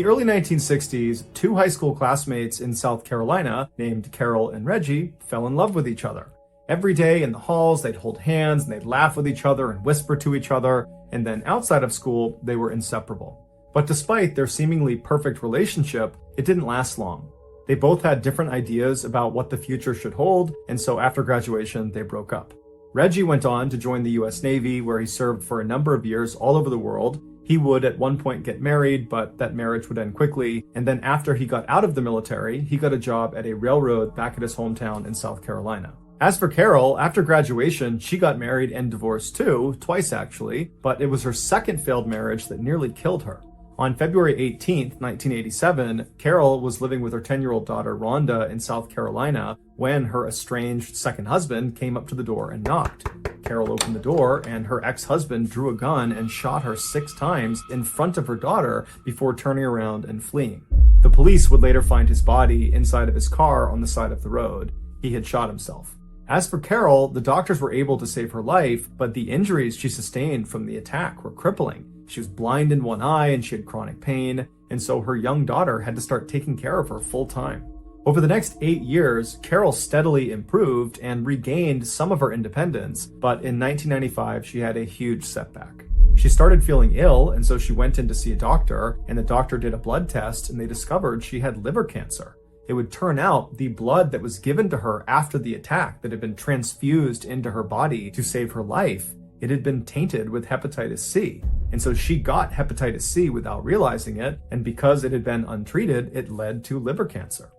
early 1960s, two high school classmates in South Carolina named Carol and Reggie fell in love with each other. Every day in the halls, they'd hold hands and they'd laugh with each other and whisper to each other, and then outside of school, they were inseparable. But despite their seemingly perfect relationship, it didn't last long. They both had different ideas about what the future should hold, and so after graduation, they broke up. Reggie went on to join the US Navy, where he served for a number of years all over the world. He would at one point get married, but that marriage would end quickly, and then after he got out of the military, he got a job at a railroad back at his hometown in South Carolina. As for Carol, after graduation, she got married and divorced too, twice actually, but it was her second failed marriage that nearly killed her. On February 18th, 1987, Carol was living with her 10-year-old daughter Rhonda in South Carolina when her estranged second husband came up to the door and knocked. Carol opened the door and her ex-husband drew a gun and shot her 6 times in front of her daughter before turning around and fleeing. The police would later find his body inside of his car on the side of the road. He had shot himself. As for Carol, the doctors were able to save her life, but the injuries she sustained from the attack were crippling. She was blind in one eye and she had chronic pain, and so her young daughter had to start taking care of her full time. Over the next 8 years, Carol steadily improved and regained some of her independence, but in 1995 she had a huge setback. She started feeling ill, and so she went in to see a doctor, and the doctor did a blood test and they discovered she had liver cancer. It would turn out the blood that was given to her after the attack that had been transfused into her body to save her life, it had been tainted with hepatitis C. And so she got hepatitis C without realizing it, and because it had been untreated, it led to liver cancer.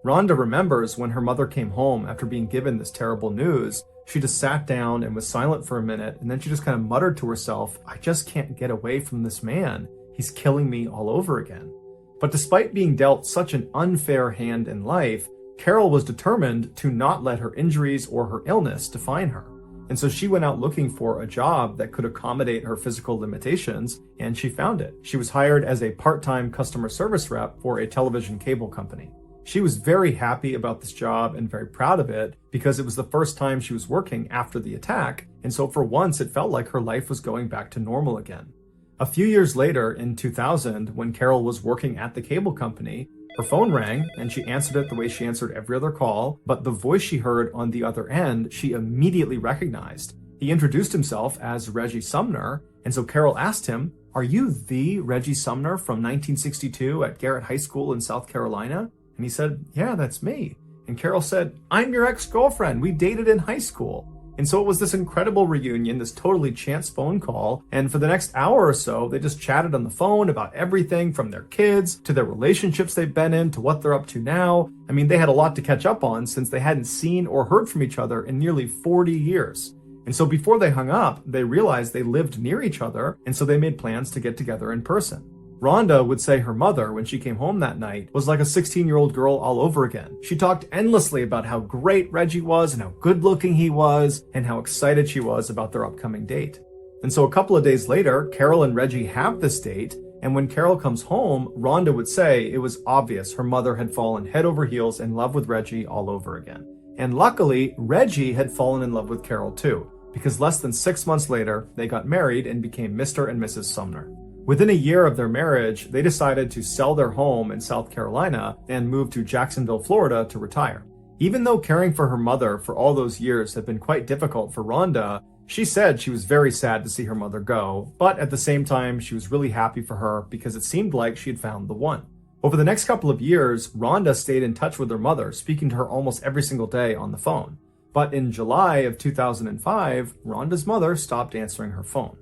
Rhonda remembers when her mother came home after being given this terrible news, she just sat down and was silent for a minute, and then she just kind of muttered to herself, "I just can't get away from this man. He's killing me all over again." But despite being dealt such an unfair hand in life, Carol was determined to not let her injuries or her illness define her. And so she went out looking for a job that could accommodate her physical limitations, and she found it. She was hired as a part-time customer service rep for a television cable company. She was very happy about this job and very proud of it because it was the first time she was working after the attack, and so for once it felt like her life was going back to normal again. A few years later, in 2000, when Carol was working at the cable company, her phone rang and she answered it the way she answered every other call, but the voice she heard on the other end, she immediately recognized. He introduced himself as Reggie Sumner, and so Carol asked him, "Are you the Reggie Sumner from 1962 at Garrett High School in South Carolina?" And he said, "Yeah, that's me." And Carol said, "I'm your ex-girlfriend. We dated in high school." And so it was this incredible reunion, this totally chance phone call, and for the next hour or so, they just chatted on the phone about everything from their kids to their relationships they've been in to what they're up to now. I mean, they had a lot to catch up on since they hadn't seen or heard from each other in nearly 40 years. And so before they hung up, they realized they lived near each other, and so they made plans to get together in person. Rhonda would say her mother, when she came home that night, was like a 16-year-old girl all over again. She talked endlessly about how great Reggie was and how good-looking he was and how excited she was about their upcoming date. And so a couple of days later, Carol and Reggie have this date, and when Carol comes home, Rhonda would say it was obvious her mother had fallen head over heels in love with Reggie all over again. And luckily, Reggie had fallen in love with Carol too, because less than 6 months later, they got married and became Mr. and Mrs. Sumner. Within a year of their marriage, they decided to sell their home in South Carolina and move to Jacksonville, Florida to retire. Even though caring for her mother for all those years had been quite difficult for Rhonda, she said she was very sad to see her mother go, but at the same time, she was really happy for her because it seemed like she had found the one. Over the next couple of years, Rhonda stayed in touch with her mother, speaking to her almost every single day on the phone. But in July of 2005, Rhonda's mother stopped answering her phone.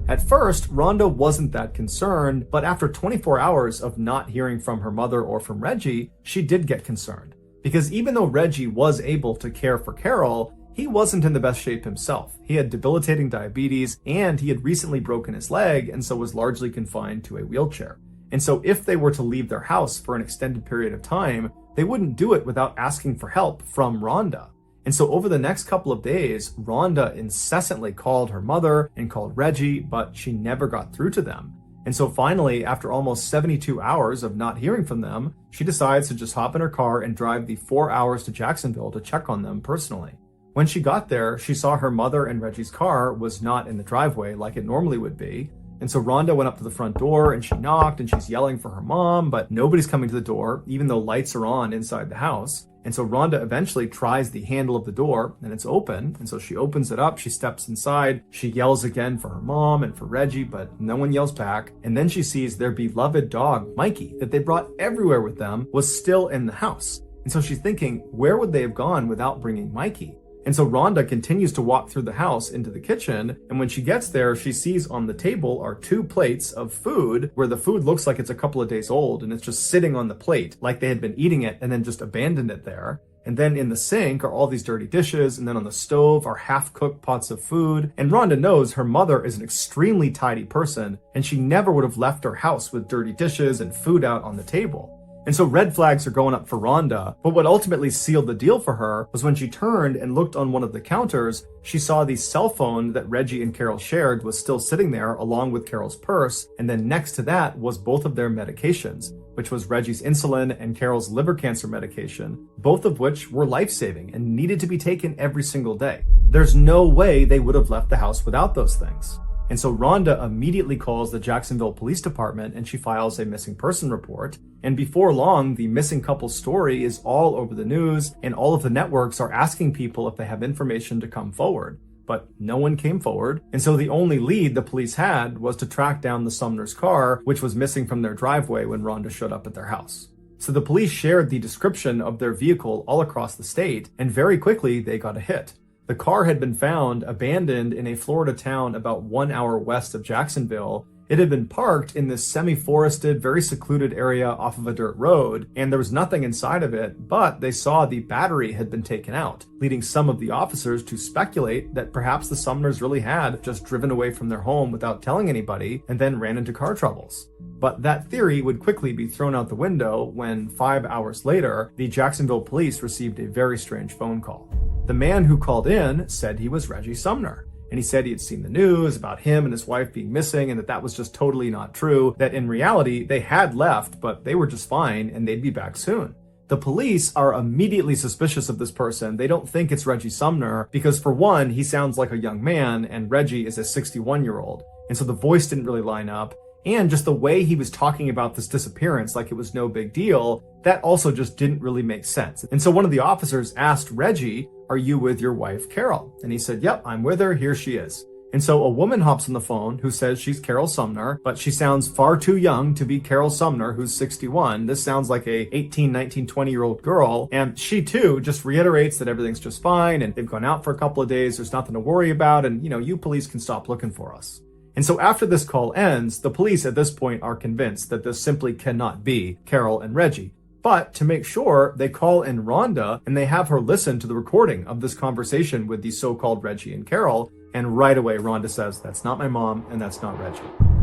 At first, Rhonda wasn't that concerned, but after 24 hours of not hearing from her mother or from Reggie, she did get concerned. Because even though Reggie was able to care for Carol, he wasn't in the best shape himself. He had debilitating diabetes, and he had recently broken his leg, and so was largely confined to a wheelchair. And so if they were to leave their house for an extended period of time, they wouldn't do it without asking for help from Rhonda. And so over the next couple of days, Rhonda incessantly called her mother and called Reggie, but she never got through to them. And so finally, after almost 72 hours of not hearing from them, she decides to just hop in her car and drive the 4 hours to Jacksonville to check on them personally. When she got there, she saw her mother and Reggie's car was not in the driveway like it normally would be. And so Rhonda went up to the front door and she knocked and she's yelling for her mom, but nobody's coming to the door, even though lights are on inside the house. And so Rhonda eventually tries the handle of the door and it's open. And so she opens it up, she steps inside, she yells again for her mom and for Reggie, but no one yells back. And then she sees their beloved dog, Mikey, that they brought everywhere with them, was still in the house. And so she's thinking, where would they have gone without bringing Mikey? And so Rhonda continues to walk through the house into the kitchen, and when she gets there, she sees on the table are 2 plates of food where the food looks like it's a couple of days old, and it's just sitting on the plate like they had been eating it and then just abandoned it there. And then in the sink are all these dirty dishes, and then on the stove are half-cooked pots of food. And Rhonda knows her mother is an extremely tidy person, and she never would have left her house with dirty dishes and food out on the table. And so red flags are going up for Rhonda, but what ultimately sealed the deal for her was when she turned and looked on one of the counters, she saw the cell phone that Reggie and Carol shared was still sitting there along with Carol's purse, and then next to that was both of their medications, which was Reggie's insulin and Carol's liver cancer medication, both of which were life-saving and needed to be taken every single day. There's no way they would have left the house without those things. And so Rhonda immediately calls the Jacksonville Police Department and she files a missing person report. And before long, the missing couple's story is all over the news and all of the networks are asking people if they have information to come forward. But no one came forward. And so the only lead the police had was to track down the Sumner's car, which was missing from their driveway when Rhonda showed up at their house. So the police shared the description of their vehicle all across the state, and very quickly they got a hit. The car had been found abandoned in a Florida town about 1 hour west of Jacksonville. It had been parked in this semi-forested, very secluded area off of a dirt road, and there was nothing inside of it, but they saw the battery had been taken out, leading some of the officers to speculate that perhaps the Sumners really had just driven away from their home without telling anybody and then ran into car troubles. But that theory would quickly be thrown out the window when 5 hours later, the Jacksonville police received a very strange phone call. The man who called in said he was Reggie Sumner, and he said he had seen the news about him and his wife being missing and that was just totally not true, that in reality they had left, but they were just fine and they'd be back soon. The police are immediately suspicious of this person. They don't think it's Reggie Sumner because, for one, he sounds like a young man and Reggie is a 61-year-old, and so the voice didn't really line up. And just the way he was talking about this disappearance like it was no big deal, that also just didn't really make sense. And so one of the officers asked Reggie, "Are you with your wife, Carol?" And he said, "Yep, I'm with her. Here she is." And so a woman hops on the phone who says she's Carol Sumner, but she sounds far too young to be Carol Sumner, who's 61. This sounds like a 18, 19, 20-year-old girl. And she too just reiterates that everything's just fine and they've gone out for a couple of days. There's nothing to worry about. And, you police can stop looking for us. And so after this call ends, the police at this point are convinced that this simply cannot be Carol and Reggie. But to make sure, they call in Rhonda and they have her listen to the recording of this conversation with the so-called Reggie and Carol. And right away, Rhonda says, "That's not my mom and that's not Reggie."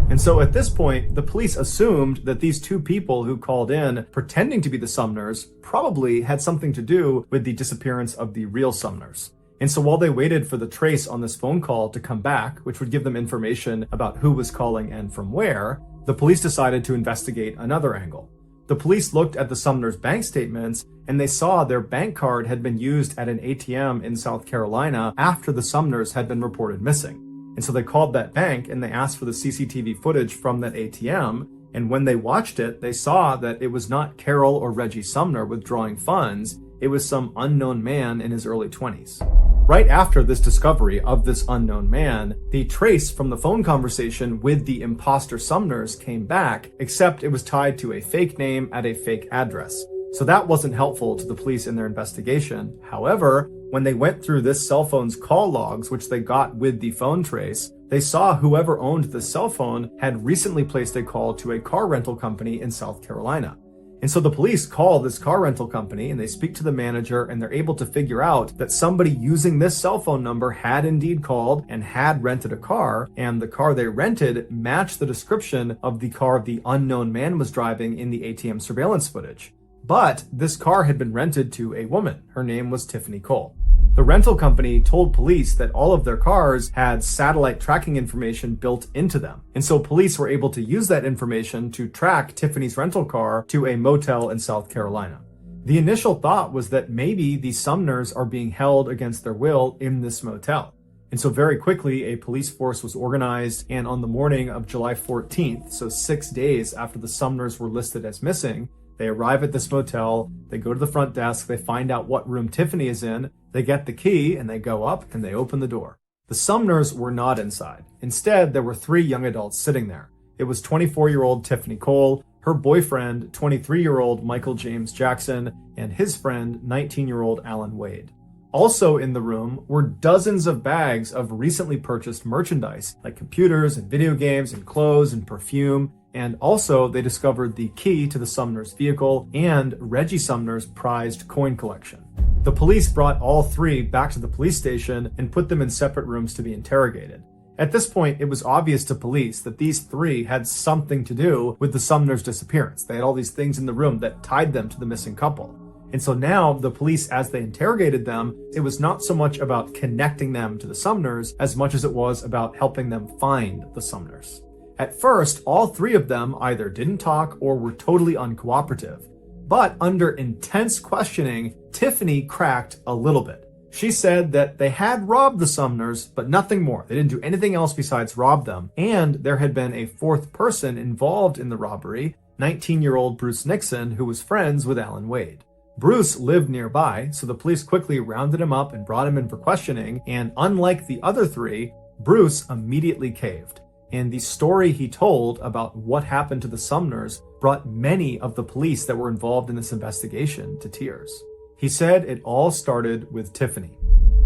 And so at this point, the police assumed that these two people who called in pretending to be the Sumners probably had something to do with the disappearance of the real Sumners. And so while they waited for the trace on this phone call to come back, which would give them information about who was calling and from where, the police decided to investigate another angle. The police looked at the Sumners' bank statements and they saw their bank card had been used at an ATM in South Carolina after the Sumners had been reported missing. And so they called that bank and they asked for the CCTV footage from that ATM. And when they watched it, they saw that it was not Carol or Reggie Sumner withdrawing funds. It was some unknown man in his early 20s. Right after this discovery of this unknown man, the trace from the phone conversation with the imposter Sumners came back, except it was tied to a fake name at a fake address. So that wasn't helpful to the police in their investigation. However, when they went through this cell phone's call logs, which they got with the phone trace, they saw whoever owned the cell phone had recently placed a call to a car rental company in South Carolina. And so the police call this car rental company and they speak to the manager and they're able to figure out that somebody using this cell phone number had indeed called and had rented a car, and the car they rented matched the description of the car the unknown man was driving in the ATM surveillance footage. But this car had been rented to a woman. Her name was Tiffany Cole. The rental company told police that all of their cars had satellite tracking information built into them. And so police were able to use that information to track Tiffany's rental car to a motel in South Carolina. The initial thought was that maybe the Sumners are being held against their will in this motel. And so very quickly, a police force was organized, and on the morning of July 14th, so 6 days after the Sumners were listed as missing, they arrive at this motel, they go to the front desk, they find out what room Tiffany is in, they get the key, and they go up and they open the door. The Sumners were not inside. Instead, there were 3 young adults sitting there. It was 24-year-old Tiffany Cole, her boyfriend, 23-year-old Michael James Jackson, and his friend, 19-year-old Alan Wade. Also in the room were dozens of bags of recently purchased merchandise, like computers and video games and clothes and perfume. And also they discovered the key to the Sumners' vehicle and Reggie Sumner's prized coin collection. The police brought all 3 back to the police station and put them in separate rooms to be interrogated. At this point, it was obvious to police that these 3 had something to do with the Sumners' disappearance. They had all these things in the room that tied them to the missing couple. And so now the police, as they interrogated them, it was not so much about connecting them to the Sumners as much as it was about helping them find the Sumners. At first, all 3 of them either didn't talk or were totally uncooperative. But under intense questioning, Tiffany cracked a little bit. She said that they had robbed the Sumners, but nothing more. They didn't do anything else besides rob them. And there had been a 4th person involved in the robbery, 19-year-old Bruce Nixon, who was friends with Alan Wade. Bruce lived nearby, so the police quickly rounded him up and brought him in for questioning, and unlike the other 3, Bruce immediately caved. And the story he told about what happened to the Sumners brought many of the police that were involved in this investigation to tears. He said it all started with Tiffany.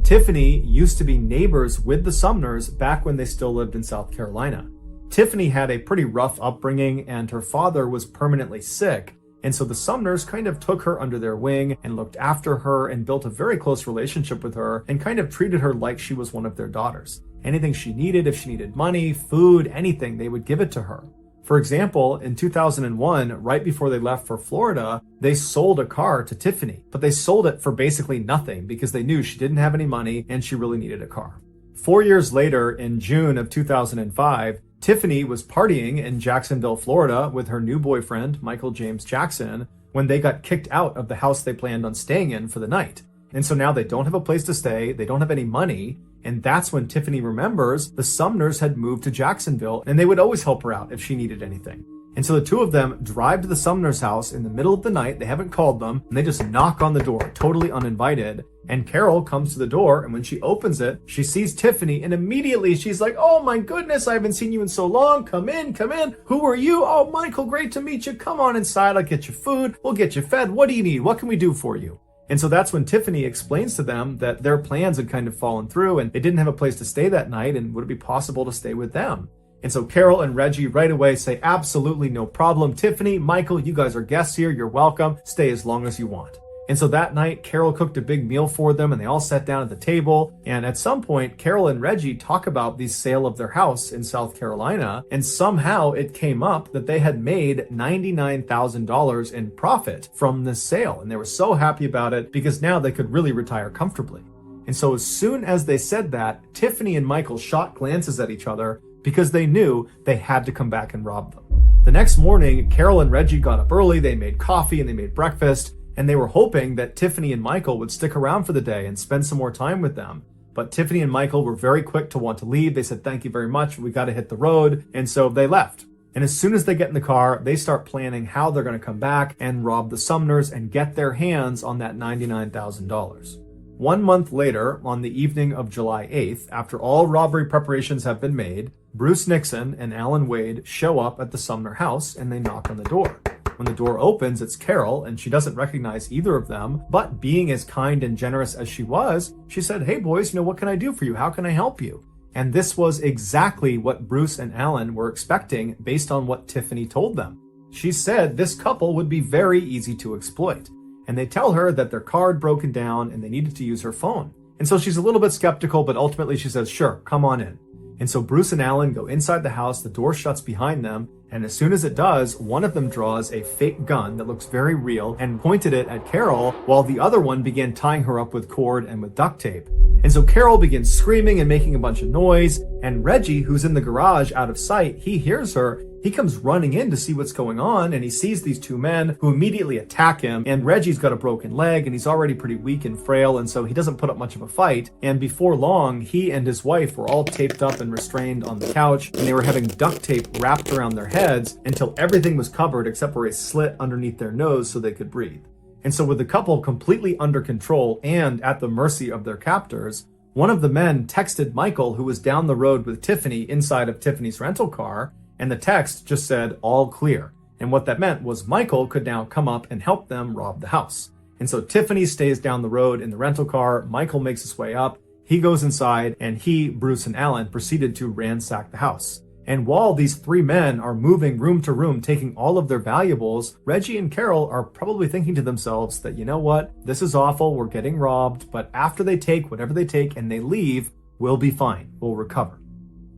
Tiffany used to be neighbors with the Sumners back when they still lived in South Carolina. Tiffany had a pretty rough upbringing, and her father was permanently sick. And so the Sumners kind of took her under their wing and looked after her and built a very close relationship with her and kind of treated her like she was one of their daughters. Anything she needed, if she needed money, food, anything, they would give it to her. For example, in 2001, right before they left for Florida, they sold a car to Tiffany, but they sold it for basically nothing because they knew she didn't have any money and she really needed a car. 4 years later, in June of 2005, Tiffany was partying in Jacksonville, Florida with her new boyfriend, Michael James Jackson, when they got kicked out of the house they planned on staying in for the night. And so now they don't have a place to stay, they don't have any money, and that's when Tiffany remembers the Sumners had moved to Jacksonville and they would always help her out if she needed anything. And so the 2 of them drive to the Sumners' house in the middle of the night, they haven't called them, and they just knock on the door, totally uninvited. And Carol comes to the door, and when she opens it, she sees Tiffany, and immediately she's like, "Oh my goodness, I haven't seen you in so long. Come in, come in. Who are you? Oh, Michael, great to meet you. Come on inside, I'll get you food. We'll get you fed. What do you need? What can we do for you?" And so that's when Tiffany explains to them that their plans had kind of fallen through, and they didn't have a place to stay that night, and would it be possible to stay with them? And so Carol and Reggie right away say, "Absolutely no problem. Tiffany, Michael, you guys are guests here. You're welcome. Stay as long as you want." And so that night, Carol cooked a big meal for them and they all sat down at the table. And at some point, Carol and Reggie talk about the sale of their house in South Carolina. And somehow it came up that they had made $99,000 in profit from this sale. And they were so happy about it because now they could really retire comfortably. And so as soon as they said that, Tiffany and Michael shot glances at each other because they knew they had to come back and rob them. The next morning, Carol and Reggie got up early, they made coffee and they made breakfast, and they were hoping that Tiffany and Michael would stick around for the day and spend some more time with them. But Tiffany and Michael were very quick to want to leave. They said, "Thank you very much, we got to hit the road." And so they left. And as soon as they get in the car, they start planning how they're going to come back and rob the Sumners and get their hands on that $99,000. 1 month later, on the evening of July 8th, after all robbery preparations have been made, Bruce Nixon and Alan Wade show up at the Sumner house and they knock on the door. When the door opens, it's Carol, and she doesn't recognize either of them, but being as kind and generous as she was, she said, "Hey boys, what can I do for you? How can I help you?" And this was exactly what Bruce and Alan were expecting based on what Tiffany told them. She said this couple would be very easy to exploit. And they tell her that their car had broken down and they needed to use her phone. And so she's a little bit skeptical, but ultimately she says, "Sure, come on in." And so Bruce and Alan go inside the house, the door shuts behind them, And as soon as it does, one of them draws a fake gun that looks very real and pointed it at Carol, while the other one began tying her up with cord and with duct tape. And so Carol begins screaming and making a bunch of noise, and Reggie, who's in the garage out of sight, he hears her. He comes running in to see what's going on, and he sees these two men who immediately attack him, and Reggie's got a broken leg, and he's already pretty weak and frail, and so he doesn't put up much of a fight. And before long, he and his wife were all taped up and restrained on the couch, and they were having duct tape wrapped around their heads until everything was covered except for a slit underneath their nose so they could breathe. And so with the couple completely under control and at the mercy of their captors, one of the men texted Michael, who was down the road with Tiffany inside of Tiffany's rental car, and the text just said, "all clear." And what that meant was Michael could now come up and help them rob the house. And so Tiffany stays down the road in the rental car. Michael makes his way up. He goes inside, and he, Bruce, and Alan proceeded to ransack the house. And while these three men are moving room to room, taking all of their valuables, Reggie and Carol are probably thinking to themselves that, you know what, this is awful, we're getting robbed, but after they take whatever they take and they leave, we'll be fine, we'll recover.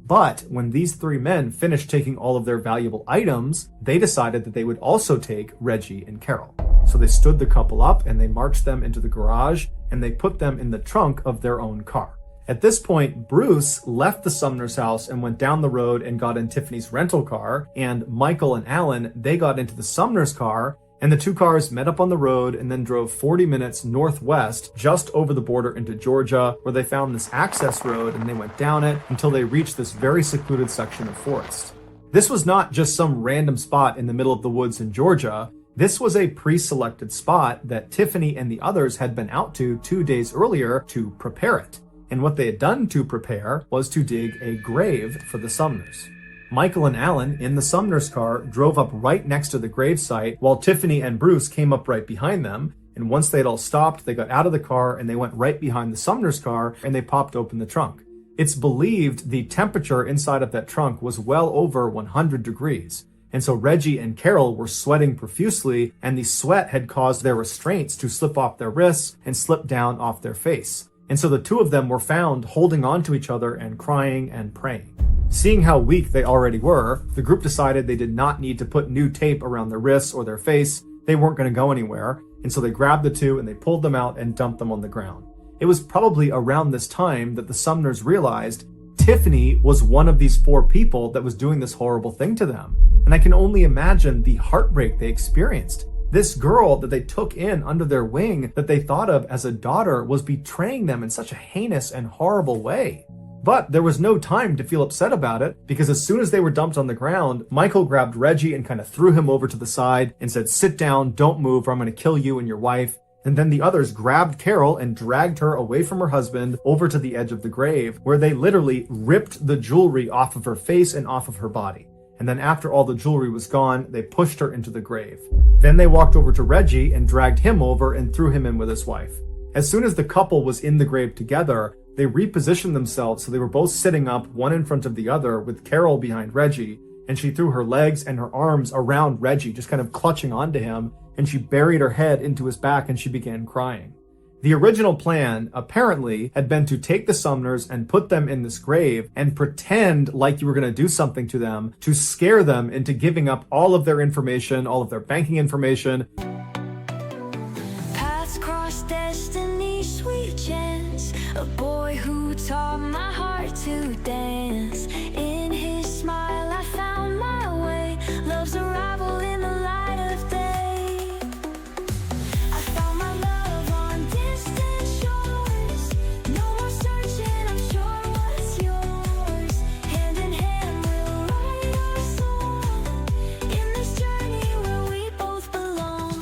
But when these three men finished taking all of their valuable items, they decided that they would also take Reggie and Carol. So they stood the couple up and they marched them into the garage and they put them in the trunk of their own car. At this point, Bruce left the Sumner's house and went down the road and got in Tiffany's rental car, and Michael and Alan, they got into the Sumner's car, and the two cars met up on the road and then drove 40 minutes northwest just over the border into Georgia, where they found this access road and they went down it until they reached this very secluded section of forest. This was not just some random spot in the middle of the woods in Georgia. This was a pre-selected spot that Tiffany and the others had been out to 2 days earlier to prepare it. And what they had done to prepare was to dig a grave for the Sumners. Michael and Alan, in the Sumner's car, drove up right next to the gravesite, while Tiffany and Bruce came up right behind them. And once they'd all stopped, they got out of the car and they went right behind the Sumner's car and they popped open the trunk. It's believed the temperature inside of that trunk was well over 100 degrees. And so Reggie and Carol were sweating profusely, and the sweat had caused their restraints to slip off their wrists and slip down off their face. And so the two of them were found holding on to each other and crying and praying. Seeing how weak they already were, the group decided they did not need to put new tape around their wrists or their face. They weren't going to go anywhere. And so they grabbed the two and they pulled them out and dumped them on the ground. It was probably around this time that the Sumners realized Tiffany was one of these four people that was doing this horrible thing to them. And I can only imagine the heartbreak they experienced. This girl that they took in under their wing, that they thought of as a daughter, was betraying them in such a heinous and horrible way. But there was no time to feel upset about it, because as soon as they were dumped on the ground, Michael grabbed Reggie and kind of threw him over to the side and said, "Sit down, don't move, or I'm going to kill you and your wife." And then the others grabbed Carol and dragged her away from her husband over to the edge of the grave, where they literally ripped the jewelry off of her face and off of her body. And then after all the jewelry was gone, they pushed her into the grave. Then they walked over to Reggie and dragged him over and threw him in with his wife. As soon as the couple was in the grave together, they repositioned themselves so they were both sitting up, one in front of the other, with Carol behind Reggie, and she threw her legs and her arms around Reggie, just kind of clutching onto him, and she buried her head into his back and she began crying. The original plan, apparently, had been to take the Sumners and put them in this grave and pretend like you were going to do something to them to scare them into giving up all of their information, all of their banking information. Paths cross destiny, sweet chance. A boy who taught my heart to dance. In his smile I found my way. Love's arrival in the light of day. I found my love on distant shores. No more searching, I'm sure what's yours. Hand in hand we'll write our song in this journey where we both belong.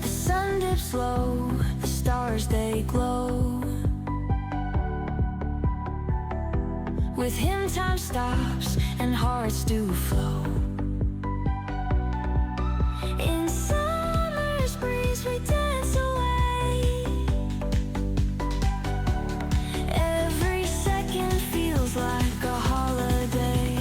The sun dips low, the stars they glow. With him time stops and hearts do flow. In summer's breeze we dance away. Every second feels like a holiday.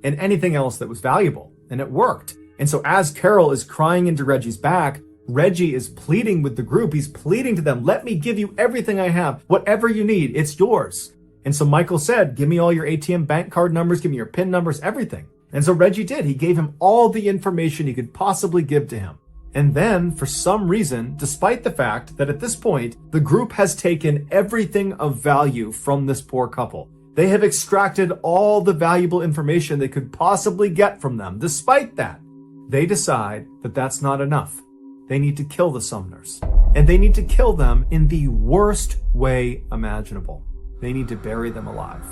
and anything else that was valuable. And it worked. And so as Carol is crying into Reggie's back, Reggie is pleading with the group. He's pleading to them, let me give you everything I have. Whatever you need, it's yours. And so Michael said, give me all your ATM bank card numbers, give me your PIN numbers, everything. And so Reggie did. He gave him all the information he could possibly give to him. And then, for some reason, despite the fact that at this point, the group has taken everything of value from this poor couple. They have extracted all the valuable information they could possibly get from them. Despite that, they decide that that's not enough. They need to kill the Sumners. And they need to kill them in the worst way imaginable. They need to bury them alive.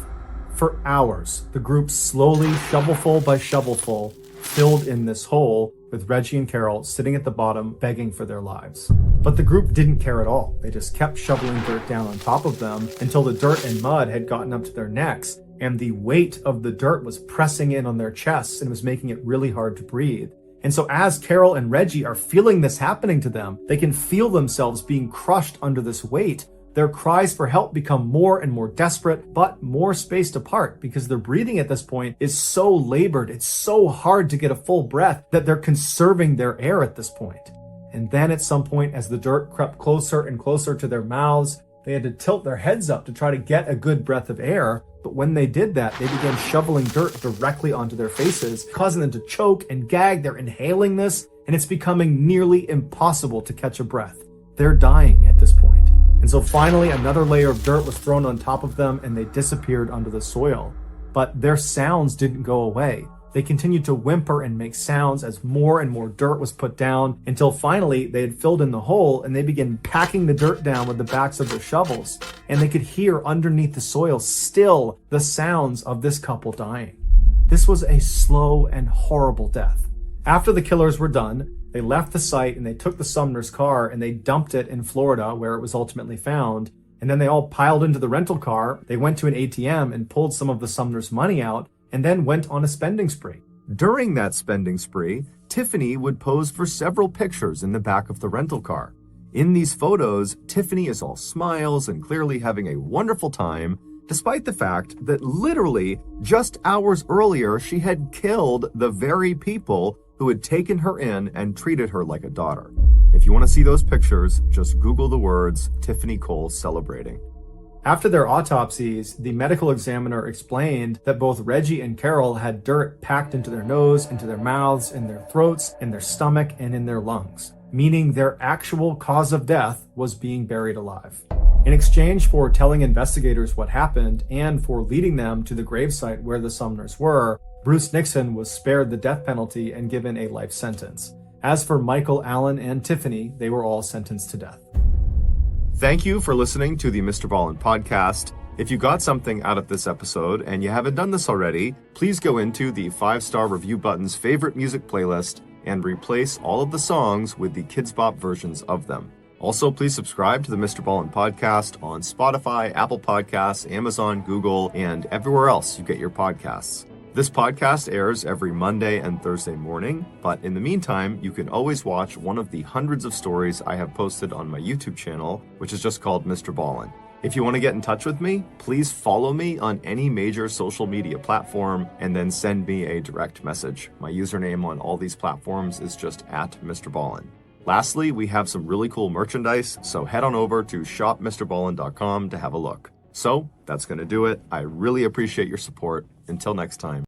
For hours, the group slowly, shovelful by shovelful, filled in this hole with Reggie and Carol sitting at the bottom begging for their lives. But the group didn't care at all. They just kept shoveling dirt down on top of them until the dirt and mud had gotten up to their necks, and the weight of the dirt was pressing in on their chests and was making it really hard to breathe. And so as Carol and Reggie are feeling this happening to them, they can feel themselves being crushed under this weight. Their cries for help become more and more desperate, but more spaced apart because their breathing at this point is so labored. It's so hard to get a full breath that they're conserving their air at this point. And then at some point, as the dirt crept closer and closer to their mouths, they had to tilt their heads up to try to get a good breath of air. But when they did that, they began shoveling dirt directly onto their faces, causing them to choke and gag. They're inhaling this, and it's becoming nearly impossible to catch a breath. They're dying at this point. And so finally, another layer of dirt was thrown on top of them, and they disappeared under the soil. But their sounds didn't go away. They continued to whimper and make sounds as more and more dirt was put down, until finally they had filled in the hole, and they began packing the dirt down with the backs of their shovels. And they could hear underneath the soil still the sounds of this couple dying. This was a slow and horrible death. After the killers were done, they left the site and they took the Sumner's car and they dumped it in Florida where it was ultimately found. And then they all piled into the rental car. They went to an ATM and pulled some of the Sumner's money out and then went on a spending spree. During that spending spree, Tiffany would pose for several pictures in the back of the rental car. In these photos, Tiffany is all smiles and clearly having a wonderful time, despite the fact that literally just hours earlier she had killed the very people who had taken her in and treated her like a daughter. If you want to see those pictures, just Google the words Tiffany Cole celebrating. After their autopsies, the medical examiner explained that both Reggie and Carol had dirt packed into their nose, into their mouths, in their throats, in their stomach, and in their lungs, meaning their actual cause of death was being buried alive. In exchange for telling investigators what happened and for leading them to the gravesite where the Sumners were, Bruce Nixon was spared the death penalty and given a life sentence. As for Michael, Alan, and Tiffany, they were all sentenced to death. Thank you for listening to the MrBallen podcast. If you got something out of this episode and you haven't done this already, please go into the 5-star review button's favorite music playlist and replace all of the songs with the Kids Bop versions of them. Also, please subscribe to the MrBallen podcast on Spotify, Apple Podcasts, Amazon, Google, and everywhere else you get your podcasts. This podcast airs every Monday and Thursday morning, but in the meantime, you can always watch one of the hundreds of stories I have posted on my YouTube channel, which is just called MrBallen. If you want to get in touch with me, please follow me on any major social media platform and then send me a direct message. My username on all these platforms is just @MrBallen. Lastly, we have some really cool merchandise, so head on over to shopmrballen.com to have a look. So, that's going to do it. I really appreciate your support. Until next time.